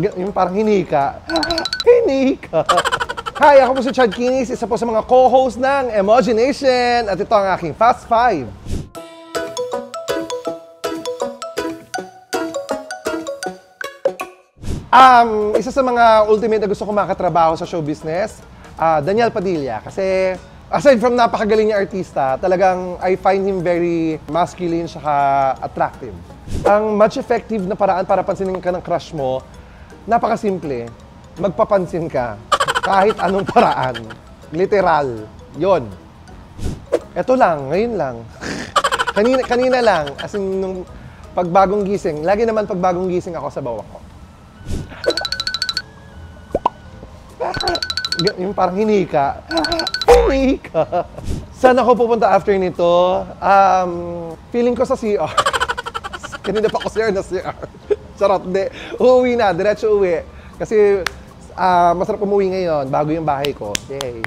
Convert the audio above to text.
Yung parang hinika. Hinika. Hi, ako po si Chad Kinis, isa po sa mga co-host ng Emoji Nation. At ito ang aking Fast Five. Isa sa mga ultimate na gusto ko makatrabaho sa show business, Daniel Padilla. Kasi aside from napakagaling niya artista, talagang I find him very masculine saka attractive. Ang much effective na paraan para pansinin ka ng crush mo, napakasimple. Magpapansin ka. Kahit anong paraan. Literal. Yon. Ito lang, ngayon lang. Kanina lang, as in nung pagbagong gising. Lagi naman pagbagong gising ako sa bawah ko. Yung parang hinika. Hinika. Saan ako pupunta after nito? Feeling ko sa CR. Kanina pa ako CR na CR. Charot, de. Uuwi na, diretso uwi. Kasi masarap umuwi ngayon, bago yung bahay ko. Yay.